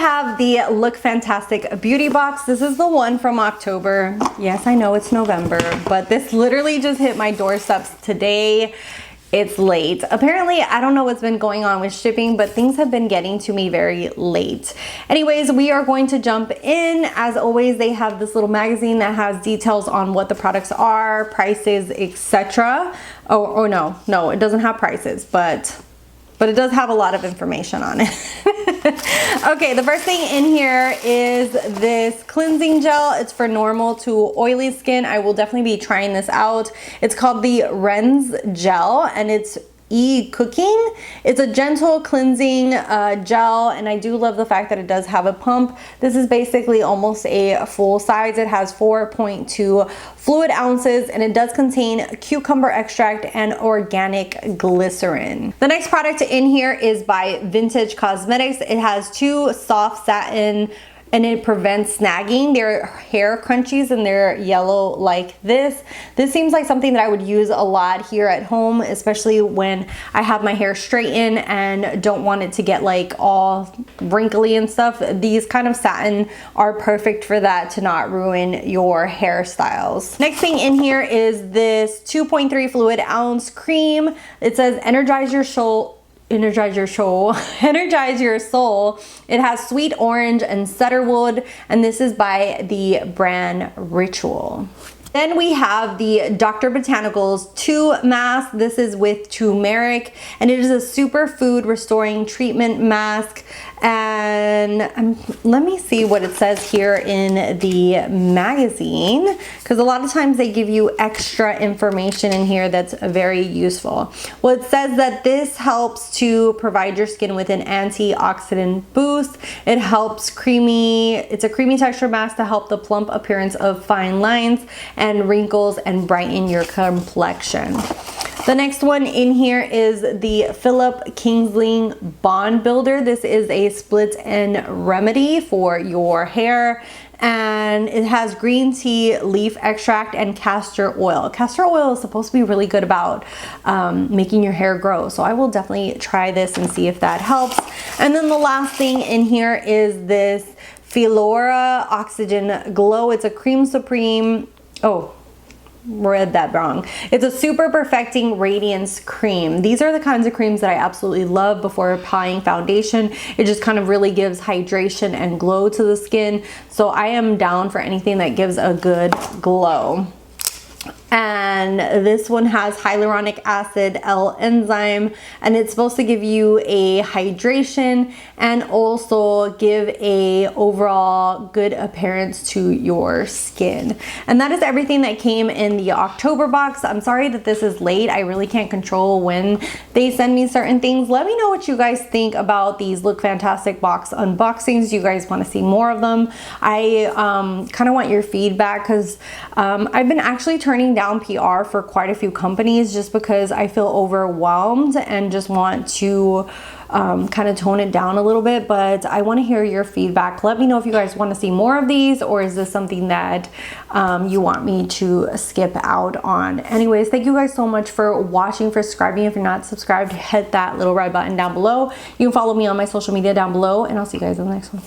have the Look Fantastic beauty box. This is the one from October. Yes, I know it's November, but this literally just hit my doorsteps today. It's late. Apparently, I don't know what's been going on with shipping, but things have been getting to me very late. Anyways, we are going to jump in. As always, they have this little magazine that has details on what the products are, prices, etc. Oh no, it doesn't have prices, but it does have a lot of information on it. Okay, the first thing in here is this cleansing gel. It's for normal to oily skin. I will definitely be trying this out. It's called the Rens Gel, and it's cooking. It's a gentle cleansing gel, and I do love the fact that it does have a pump. This is basically almost a full size. It has 4.2 fluid ounces, and it does contain cucumber extract and organic glycerin. The next product in here is by Vintage Cosmetics. It has 2 soft satin, and it prevents snagging. They're hair crunchies and they're yellow like this. This seems like something that I would use a lot here at home, especially when I have my hair straightened and don't want it to get like all wrinkly and stuff. These kind of satin are perfect for that, to not ruin your hairstyles. Next thing in here is this 2.3 fluid ounce cream. It says energize your soul. Energize your soul. It has sweet orange and cedarwood, and this is by the brand Ritual. Then we have the Botanicals 2 mask. This is with turmeric, and it is a superfood restoring treatment mask. And let me see what it says here in the magazine, because a lot of times they give you extra information in here that's very useful. Well, it says that this helps to provide your skin with an antioxidant boost. It helps it's a creamy texture mask to help the plump appearance of fine lines and wrinkles and brighten your complexion. The next one in here is the Philip Kingsley Bond Builder. This is a split-end remedy for your hair, and it has green tea leaf extract and castor oil. Castor oil is supposed to be really good about making your hair grow, so I will definitely try this and see if that helps. And then the last thing in here is this Philora Oxygen Glow. It's a cream supreme. Oh, read that wrong. It's a super perfecting radiance cream. These are the kinds of creams that I absolutely love before applying foundation. It just kind of really gives hydration and glow to the skin. So I am down for anything that gives a good glow. And this one has hyaluronic acid L enzyme, and it's supposed to give you a hydration and also give a overall good appearance to your skin. And that is everything that came in the October box. I'm sorry that this is late. I really can't control when they send me certain things. Let me know what you guys think about these Look Fantastic box unboxings. Do you guys want to see more of them? I kind of want your feedback, because I've been actually turning down PR for quite a few companies just because I feel overwhelmed and just want to kind of tone it down a little bit. But I want to hear your feedback. Let me know if you guys want to see more of these, or is this something that you want me to skip out on. Anyways, thank you guys so much for watching, for subscribing. If you're not subscribed, hit that little red button down below. You can follow me on my social media down below, and I'll see you guys in the next one.